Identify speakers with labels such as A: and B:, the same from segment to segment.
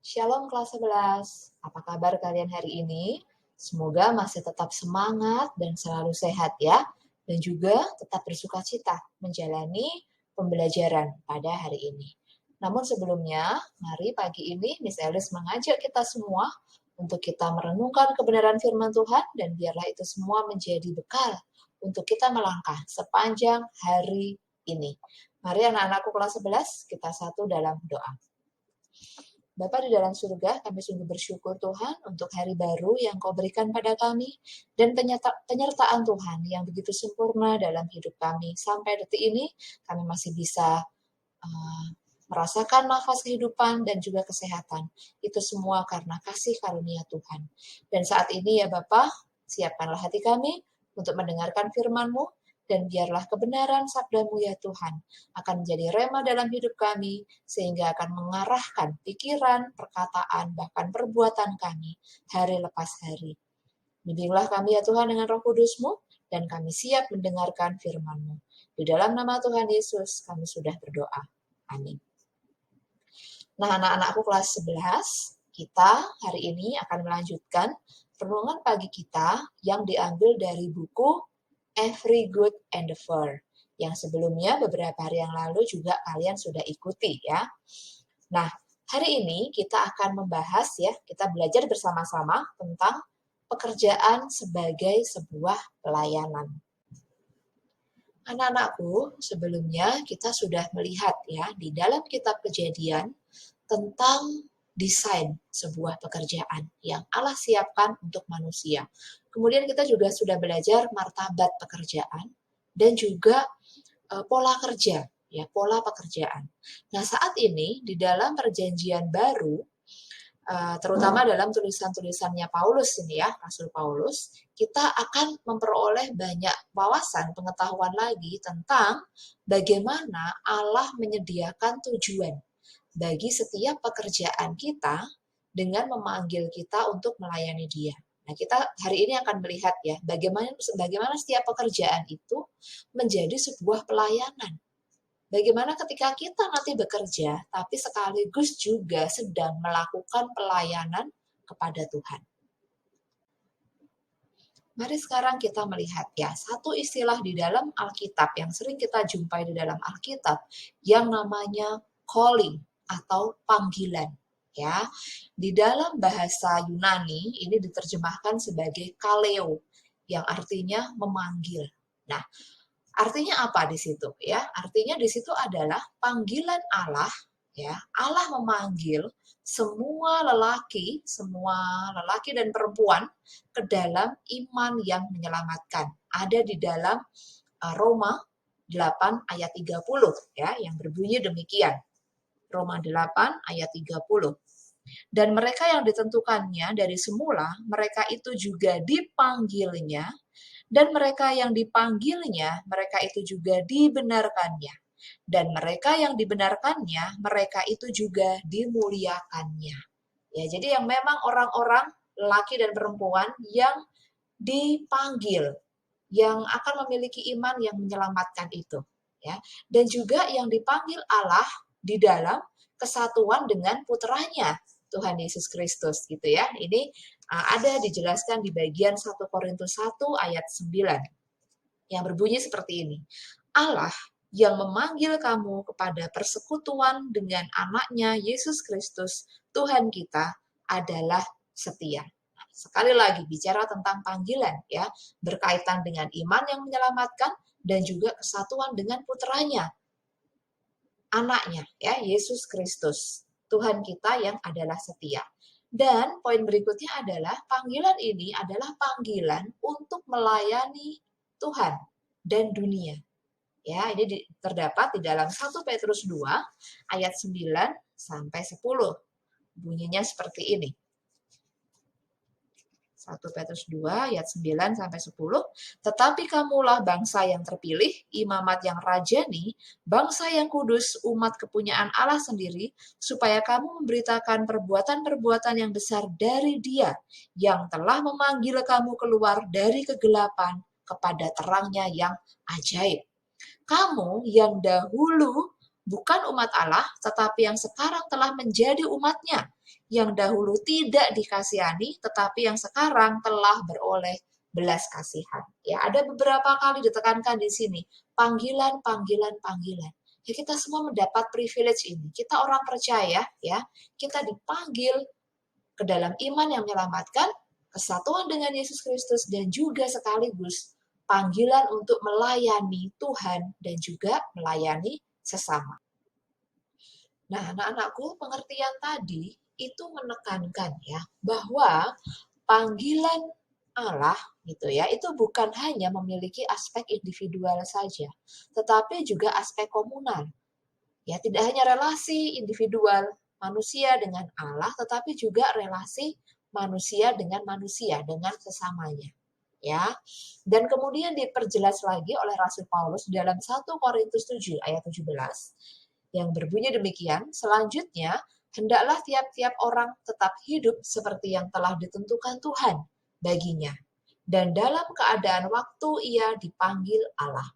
A: Shalom kelas 11. Apa kabar kalian hari ini? Semoga masih tetap semangat dan selalu sehat ya. Dan juga tetap bersukacita menjalani pembelajaran pada hari ini. Namun sebelumnya, mari pagi ini Miss Elis mengajak kita semua untuk kita merenungkan kebenaran firman Tuhan dan biarlah itu semua menjadi bekal untuk kita melangkah sepanjang hari ini. Mari anak-anakku kelas 11, kita satu dalam doa. Bapa di dalam surga, kami sungguh bersyukur Tuhan untuk hari baru yang Kau berikan pada kami dan penyertaan Tuhan yang begitu sempurna dalam hidup kami. Sampai detik ini kami masih bisa merasakan nafas kehidupan dan juga kesehatan. Itu semua karena kasih karunia Tuhan. Dan saat ini ya Bapa, siapkanlah hati kami untuk mendengarkan firman-Mu dan biarlah kebenaran sabda-Mu ya Tuhan akan menjadi rema dalam hidup kami, sehingga akan mengarahkan pikiran, perkataan, bahkan perbuatan kami hari lepas hari. Bimbinglah kami ya Tuhan dengan Roh Kudus-Mu, dan kami siap mendengarkan firman-Mu. Di dalam nama Tuhan Yesus kami sudah berdoa. Amin. Nah, anak-anakku kelas 11, kita hari ini akan melanjutkan renungan pagi kita yang diambil dari buku Every Good Endeavor, yang sebelumnya beberapa hari yang lalu juga kalian sudah ikuti ya. Nah, hari ini kita akan membahas ya, kita belajar bersama-sama tentang pekerjaan sebagai sebuah pelayanan. Anak-anakku, sebelumnya kita sudah melihat ya di dalam kitab Kejadian tentang desain sebuah pekerjaan yang Allah siapkan untuk manusia. Kemudian kita juga sudah belajar martabat pekerjaan dan juga pola kerja, ya, pola pekerjaan. Nah, saat ini di dalam perjanjian baru, terutama dalam tulisan-tulisannya Paulus ini ya, Rasul Paulus, kita akan memperoleh banyak wawasan, pengetahuan lagi tentang bagaimana Allah menyediakan tujuan bagi setiap pekerjaan kita dengan memanggil kita untuk melayani Dia. Nah, kita hari ini akan melihat ya bagaimana setiap pekerjaan itu menjadi sebuah pelayanan. Bagaimana ketika kita nanti bekerja, tapi sekaligus juga sedang melakukan pelayanan kepada Tuhan. Mari sekarang kita melihat ya, satu istilah di dalam Alkitab yang sering kita jumpai di dalam Alkitab yang namanya calling atau panggilan. Ya, di dalam bahasa Yunani ini diterjemahkan sebagai kaleo yang artinya memanggil. Nah, artinya apa di situ ya? Artinya di situ adalah panggilan Allah ya. Allah memanggil semua lelaki dan perempuan ke dalam iman yang menyelamatkan. Ada di dalam Roma 8 ayat 30 ya, yang berbunyi demikian. Roma 8 ayat 30. Dan mereka yang ditentukannya dari semula, mereka itu juga dipanggilnya, dan mereka yang dipanggilnya, mereka itu juga dibenarkannya. Dan mereka yang dibenarkannya, mereka itu juga dimuliakannya. Ya, jadi yang memang orang-orang laki dan perempuan yang dipanggil, yang akan memiliki iman yang menyelamatkan itu, ya. Dan juga yang dipanggil Allah di dalam kesatuan dengan putranya Tuhan Yesus Kristus gitu ya. Ini ada dijelaskan di bagian 1 Korintus 1 ayat 9 yang berbunyi seperti ini. Allah yang memanggil kamu kepada persekutuan dengan anaknya Yesus Kristus Tuhan kita adalah setia. Sekali lagi bicara tentang panggilan ya, berkaitan dengan iman yang menyelamatkan dan juga kesatuan dengan putranya, anaknya ya, Yesus Kristus, Tuhan kita yang adalah setia. Dan poin berikutnya adalah panggilan ini adalah panggilan untuk melayani Tuhan dan dunia. Ya, ini terdapat di dalam 1 Petrus 2 ayat 9 sampai 10. Bunyinya seperti ini. 1 Petrus 2 ayat 9 sampai 10. Tetapi kamulah bangsa yang terpilih, imamat yang rajani, bangsa yang kudus, umat kepunyaan Allah sendiri, supaya kamu memberitakan perbuatan-perbuatan yang besar dari Dia yang telah memanggil kamu keluar dari kegelapan kepada terangnya yang ajaib. Kamu yang dahulu bukan umat Allah, tetapi yang sekarang telah menjadi umatnya, yang dahulu tidak dikasihani, tetapi yang sekarang telah beroleh belas kasihan. Ya, ada beberapa kali ditekankan di sini, panggilan, panggilan, panggilan. Ya, kita semua mendapat privilege ini. Kita orang percaya, ya, kita dipanggil ke dalam iman yang menyelamatkan, kesatuan dengan Yesus Kristus, dan juga sekaligus panggilan untuk melayani Tuhan dan juga melayani sesama. Nah, anak-anakku, pengertian tadi itu menekankan ya bahwa panggilan Allah gitu ya, itu bukan hanya memiliki aspek individual saja, tetapi juga aspek komunal. Ya, tidak hanya relasi individual manusia dengan Allah, tetapi juga relasi manusia dengan sesamanya. Ya. Dan kemudian diperjelas lagi oleh Rasul Paulus dalam 1 Korintus 7 ayat 17 yang berbunyi demikian, selanjutnya hendaklah tiap-tiap orang tetap hidup seperti yang telah ditentukan Tuhan baginya dan dalam keadaan waktu ia dipanggil Allah.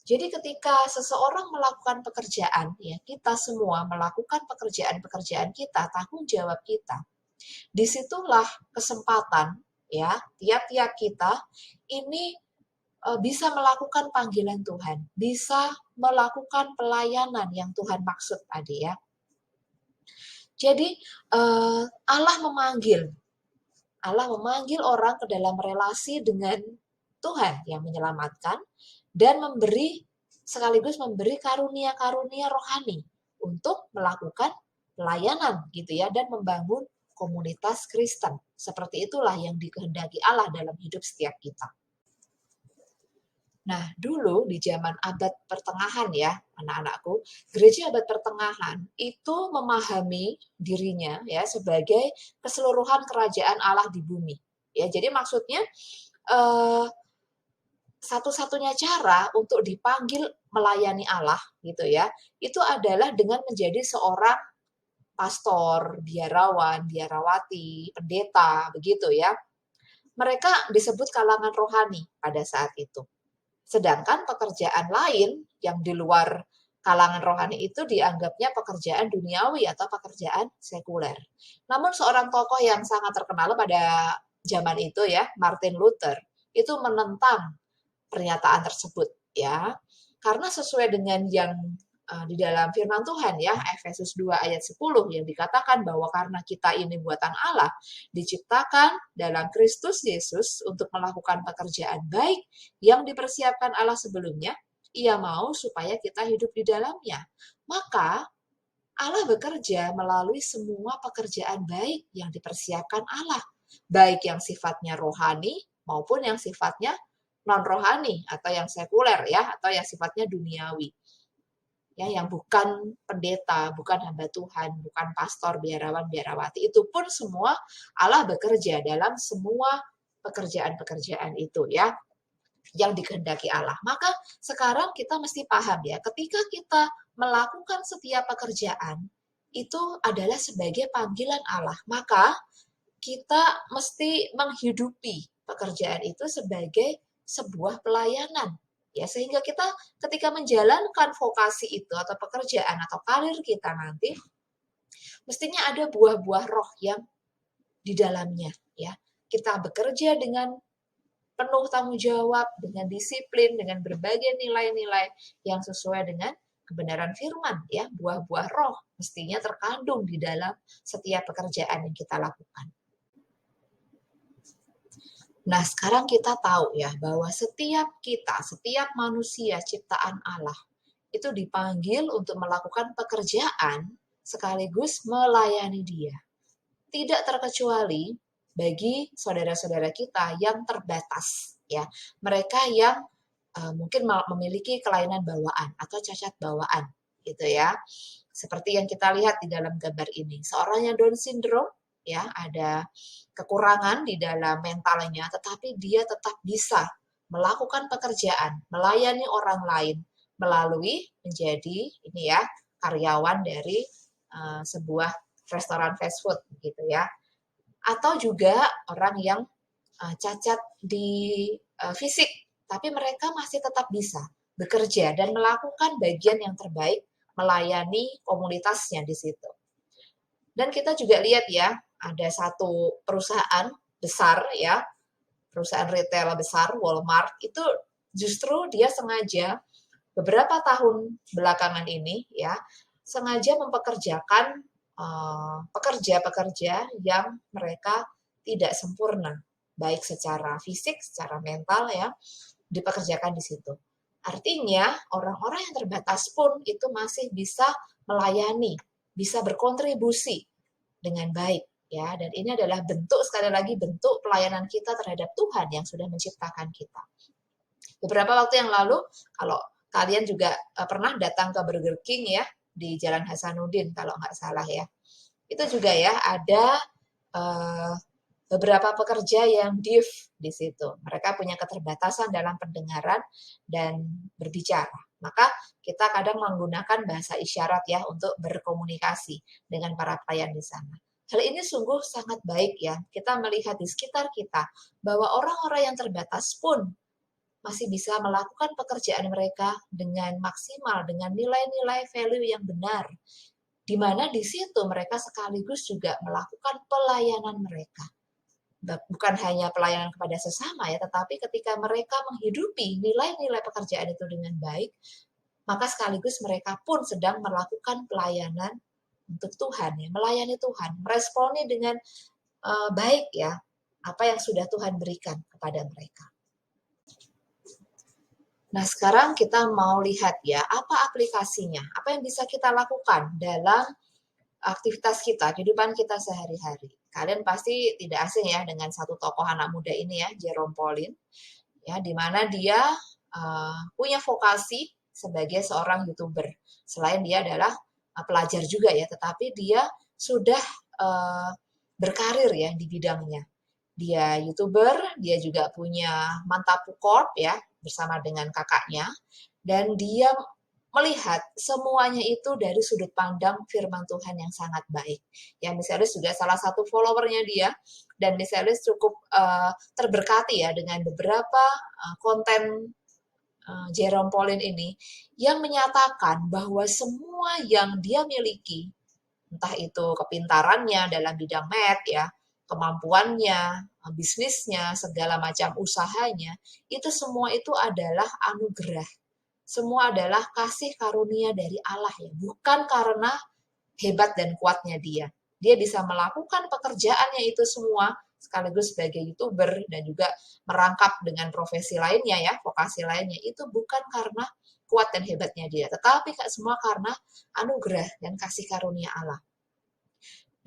A: Jadi ketika seseorang melakukan pekerjaan, ya kita semua melakukan pekerjaan-pekerjaan kita, tanggung jawab kita. Disitulah kesempatan, ya tiap-tiap kita ini bisa melakukan panggilan Tuhan, bisa melakukan pelayanan yang Tuhan maksud tadi ya. Jadi Allah memanggil orang ke dalam relasi dengan Tuhan yang menyelamatkan dan sekaligus memberi karunia-karunia rohani untuk melakukan pelayanan gitu ya dan membangun komunitas Kristen. Seperti itulah yang dikehendaki Allah dalam hidup setiap kita. Nah, dulu di zaman abad pertengahan ya, anak-anakku, gereja abad pertengahan itu memahami dirinya ya sebagai keseluruhan kerajaan Allah di bumi. Ya, jadi maksudnya satu-satunya cara untuk dipanggil melayani Allah gitu ya, itu adalah dengan menjadi seorang pastor, biarawan, biarawati, pendeta, begitu ya. Mereka disebut kalangan rohani pada saat itu. Sedangkan pekerjaan lain yang di luar kalangan rohani itu dianggapnya pekerjaan duniawi atau pekerjaan sekuler. Namun seorang tokoh yang sangat terkenal pada zaman itu ya, Martin Luther, itu menentang pernyataan tersebut ya. Karena sesuai dengan yang di dalam firman Tuhan ya, Efesus 2 ayat 10 yang dikatakan bahwa karena kita ini buatan Allah, diciptakan dalam Kristus Yesus untuk melakukan pekerjaan baik yang dipersiapkan Allah sebelumnya, ia mau supaya kita hidup di dalamnya. Maka Allah bekerja melalui semua pekerjaan baik yang dipersiapkan Allah, baik yang sifatnya rohani maupun yang sifatnya non-rohani atau yang sekuler ya, atau yang sifatnya duniawi. Ya, yang bukan pendeta, bukan hamba Tuhan, bukan pastor, biarawan, biarawati, itu pun semua Allah bekerja dalam semua pekerjaan-pekerjaan itu ya, yang dikehendaki Allah. Maka sekarang kita mesti paham ya, ketika kita melakukan setiap pekerjaan, itu adalah sebagai panggilan Allah. Maka kita mesti menghidupi pekerjaan itu sebagai sebuah pelayanan. Ya, sehingga kita ketika menjalankan vokasi itu atau pekerjaan atau karir kita nanti, mestinya ada buah-buah roh yang di dalamnya. Ya, kita bekerja dengan penuh tanggung jawab, dengan disiplin, dengan berbagai nilai-nilai yang sesuai dengan kebenaran firman. Ya, buah-buah roh mestinya terkandung di dalam setiap pekerjaan yang kita lakukan. Nah, sekarang kita tahu ya bahwa setiap manusia ciptaan Allah itu dipanggil untuk melakukan pekerjaan sekaligus melayani Dia. Tidak terkecuali bagi saudara-saudara kita yang terbatas ya. Mereka yang mungkin memiliki kelainan bawaan atau cacat bawaan gitu ya. Seperti yang kita lihat di dalam gambar ini. Seorang yang Down syndrome ya, ada kekurangan di dalam mentalnya, tetapi dia tetap bisa melakukan pekerjaan, melayani orang lain melalui menjadi ini ya karyawan dari sebuah restoran fast food gitu ya. Atau juga orang yang cacat di fisik, tapi mereka masih tetap bisa bekerja dan melakukan bagian yang terbaik melayani komunitasnya di situ. Dan kita juga lihat ya, ada satu perusahaan besar ya, perusahaan retail besar, Walmart, itu justru dia sengaja beberapa tahun belakangan ini ya, sengaja mempekerjakan pekerja-pekerja yang mereka tidak sempurna, baik secara fisik, secara mental ya, dipekerjakan di situ. Artinya, orang-orang yang terbatas pun itu masih bisa melayani, bisa berkontribusi dengan baik ya. Dan ini adalah bentuk, sekali lagi, bentuk pelayanan kita terhadap Tuhan yang sudah menciptakan kita. Beberapa waktu yang lalu, kalau kalian juga pernah datang ke Burger King ya, di Jalan Hasanuddin kalau nggak salah ya. Itu juga ya ada beberapa pekerja yang deaf di situ. Mereka punya keterbatasan dalam pendengaran dan berbicara. Maka kita kadang menggunakan bahasa isyarat ya untuk berkomunikasi dengan para pelayan di sana. Hal ini sungguh sangat baik ya. Kita melihat di sekitar kita bahwa orang-orang yang terbatas pun masih bisa melakukan pekerjaan mereka dengan maksimal, dengan nilai-nilai value yang benar. Di mana di situ mereka sekaligus juga melakukan pelayanan mereka. Bukan hanya pelayanan kepada sesama ya, tetapi ketika mereka menghidupi nilai-nilai pekerjaan itu dengan baik, maka sekaligus mereka pun sedang melakukan pelayanan untuk Tuhan ya, melayani Tuhan, meresponi dengan baik ya apa yang sudah Tuhan berikan kepada mereka. Nah, sekarang kita mau lihat ya, apa aplikasinya, apa yang bisa kita lakukan dalam aktivitas kita, kehidupan kita sehari-hari. Kalian pasti tidak asing ya dengan satu tokoh anak muda ini ya, Jerome Pauline, ya, di mana dia punya vokasi sebagai seorang YouTuber. Selain dia adalah pelajar juga ya, tetapi dia sudah berkarir ya di bidangnya. Dia YouTuber, dia juga punya Mantapu Corp ya, bersama dengan kakaknya, dan dia melihat semuanya itu dari sudut pandang firman Tuhan yang sangat baik. Ya, Miselis juga salah satu followernya dia, dan Miselis cukup terberkati ya dengan beberapa konten Jerome Pauline ini yang menyatakan bahwa semua yang dia miliki, entah itu kepintarannya dalam bidang math ya, kemampuannya, bisnisnya, segala macam usahanya, itu semua itu adalah anugerah. Semua adalah kasih karunia dari Allah ya, bukan karena hebat dan kuatnya dia. Dia bisa melakukan pekerjaannya itu semua sekaligus sebagai YouTuber dan juga merangkap dengan profesi lainnya ya, vokasi lainnya, itu bukan karena kuat dan hebatnya dia, tetapi semua karena anugerah dan kasih karunia Allah.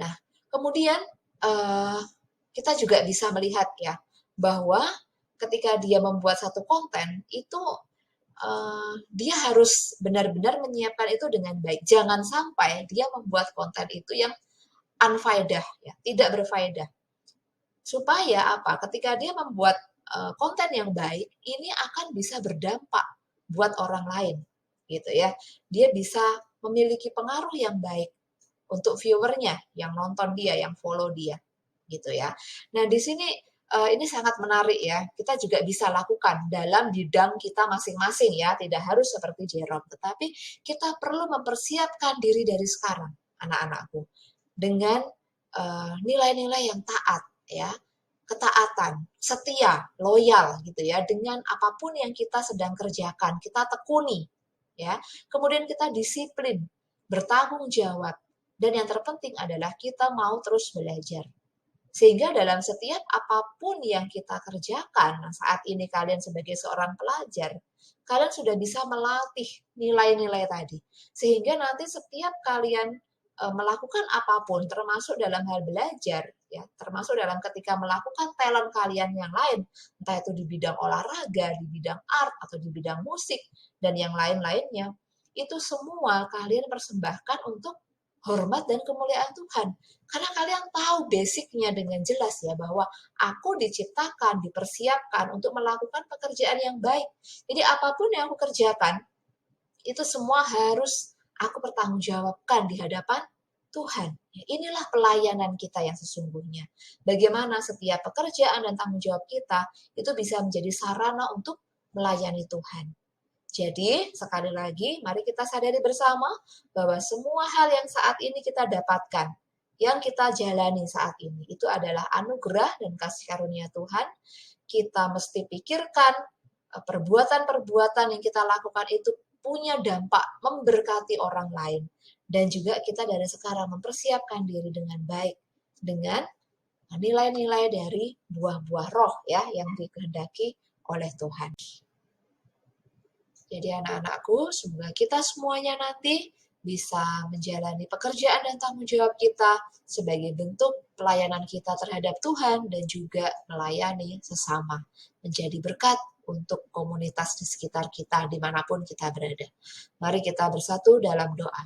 A: Nah, kemudian kita juga bisa melihat ya bahwa ketika dia membuat satu konten itu dia harus benar-benar menyiapkan itu dengan baik. Jangan sampai dia membuat konten itu yang unfaedah, ya, tidak berfaedah. Supaya apa? Ketika dia membuat konten yang baik, ini akan bisa berdampak buat orang lain, gitu ya. Dia bisa memiliki pengaruh yang baik untuk viewernya, yang nonton dia, yang follow dia, gitu ya. Nah, di sini ini sangat menarik ya. Kita juga bisa lakukan dalam bidang kita masing-masing ya. Tidak harus seperti Jerome, tetapi kita perlu mempersiapkan diri dari sekarang, anak-anakku, dengan nilai-nilai yang taat ya, ketaatan, setia, loyal gitu ya, dengan apapun yang kita sedang kerjakan, kita tekuni ya. Kemudian kita disiplin, bertanggung jawab, dan yang terpenting adalah kita mau terus belajar. Sehingga dalam setiap apapun yang kita kerjakan, nah saat ini kalian sebagai seorang pelajar, kalian sudah bisa melatih nilai-nilai tadi. Sehingga nanti setiap kalian melakukan apapun, termasuk dalam hal belajar, ya, termasuk dalam ketika melakukan talent kalian yang lain, entah itu di bidang olahraga, di bidang art, atau di bidang musik, dan yang lain-lainnya, itu semua kalian persembahkan untuk hormat dan kemuliaan Tuhan. Karena kalian tahu basicnya dengan jelas ya, bahwa aku diciptakan, dipersiapkan untuk melakukan pekerjaan yang baik. Jadi apapun yang aku kerjakan, itu semua harus aku pertanggungjawabkan di hadapan Tuhan. Inilah pelayanan kita yang sesungguhnya. Bagaimana setiap pekerjaan dan tanggung jawab kita itu bisa menjadi sarana untuk melayani Tuhan. Jadi, sekali lagi, mari kita sadari bersama bahwa semua hal yang saat ini kita dapatkan, yang kita jalani saat ini itu adalah anugerah dan kasih karunia Tuhan. Kita mesti pikirkan perbuatan-perbuatan yang kita lakukan itu punya dampak memberkati orang lain. Dan juga kita dari sekarang mempersiapkan diri dengan baik dengan nilai-nilai dari buah-buah roh ya yang dikehendaki oleh Tuhan. Jadi anak-anakku, semoga kita semuanya nanti bisa menjalani pekerjaan dan tanggung jawab kita sebagai bentuk pelayanan kita terhadap Tuhan dan juga melayani sesama, menjadi berkat untuk komunitas di sekitar kita dimanapun kita berada. Mari kita bersatu dalam doa.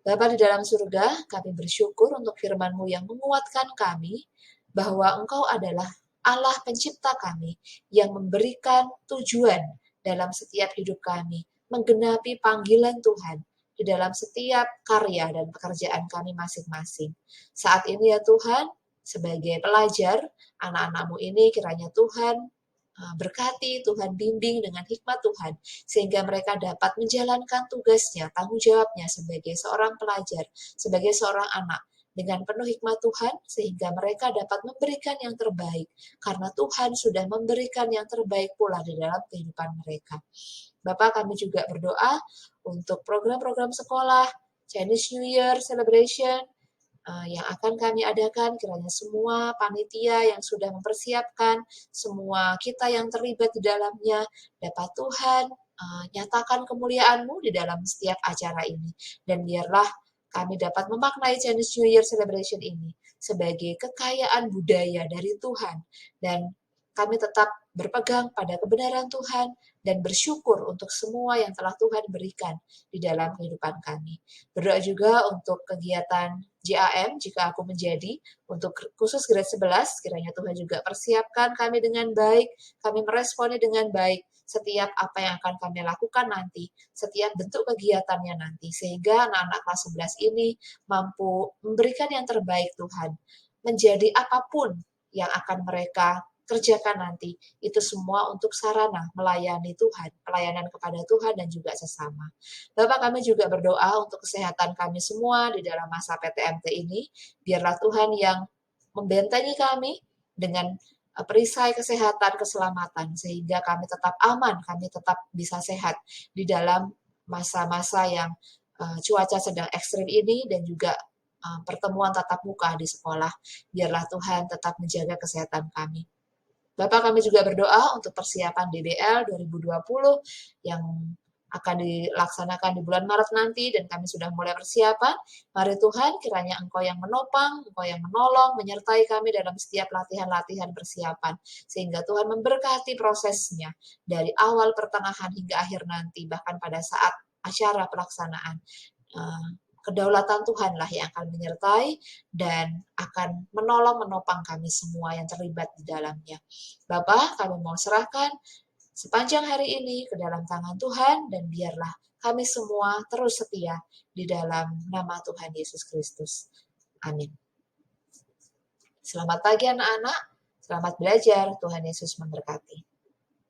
A: Bapa di dalam surga, kami bersyukur untuk firman-Mu yang menguatkan kami bahwa Engkau adalah Allah pencipta kami yang memberikan tujuan dalam setiap hidup kami, menggenapi panggilan Tuhan di dalam setiap karya dan pekerjaan kami masing-masing. Saat ini ya Tuhan, sebagai pelajar, anak-anak-Mu ini kiranya Tuhan berkati, Tuhan bimbing dengan hikmat Tuhan, sehingga mereka dapat menjalankan tugasnya, tanggung jawabnya sebagai seorang pelajar, sebagai seorang anak, dengan penuh hikmat Tuhan, sehingga mereka dapat memberikan yang terbaik, karena Tuhan sudah memberikan yang terbaik pula di dalam kehidupan mereka. Bapak, kami juga berdoa untuk program-program sekolah, Chinese New Year Celebration, yang akan kami adakan, kiranya semua panitia yang sudah mempersiapkan, semua kita yang terlibat di dalamnya, dapat Tuhan nyatakan kemuliaan-Mu di dalam setiap acara ini. Dan biarlah kami dapat memaknai Chinese New Year Celebration ini sebagai kekayaan budaya dari Tuhan. Dan kami tetap berpegang pada kebenaran Tuhan dan bersyukur untuk semua yang telah Tuhan berikan di dalam kehidupan kami. Berdoa juga untuk kegiatan JAM jika aku menjadi, untuk khusus grade 11, kiranya Tuhan juga persiapkan kami dengan baik, kami meresponi dengan baik setiap apa yang akan kami lakukan nanti, setiap bentuk kegiatannya nanti, sehingga anak-anak kelas 11 ini mampu memberikan yang terbaik Tuhan, menjadi apapun yang akan mereka kerjakan nanti, itu semua untuk sarana melayani Tuhan, pelayanan kepada Tuhan dan juga sesama. Bapak, kami juga berdoa untuk kesehatan kami semua di dalam masa PTMT ini, biarlah Tuhan yang membentengi kami dengan perisai kesehatan, keselamatan, sehingga kami tetap aman, kami tetap bisa sehat di dalam masa-masa yang cuaca sedang ekstrim ini dan juga pertemuan tatap muka di sekolah. Biarlah Tuhan tetap menjaga kesehatan kami. Bapak, kami juga berdoa untuk persiapan DBL 2020 yang akan dilaksanakan di bulan Maret nanti dan kami sudah mulai persiapan. Mari Tuhan, kiranya Engkau yang menopang, Engkau yang menolong, menyertai kami dalam setiap latihan-latihan persiapan. Sehingga Tuhan memberkati prosesnya dari awal, pertengahan, hingga akhir nanti, bahkan pada saat acara pelaksanaan. Kedaulatan Tuhanlah yang akan menyertai dan akan menolong menopang kami semua yang terlibat di dalamnya. Bapa, kami mau serahkan sepanjang hari ini ke dalam tangan Tuhan dan biarlah kami semua terus setia di dalam nama Tuhan Yesus Kristus. Amin. Selamat pagi anak-anak, selamat belajar, Tuhan Yesus memberkati.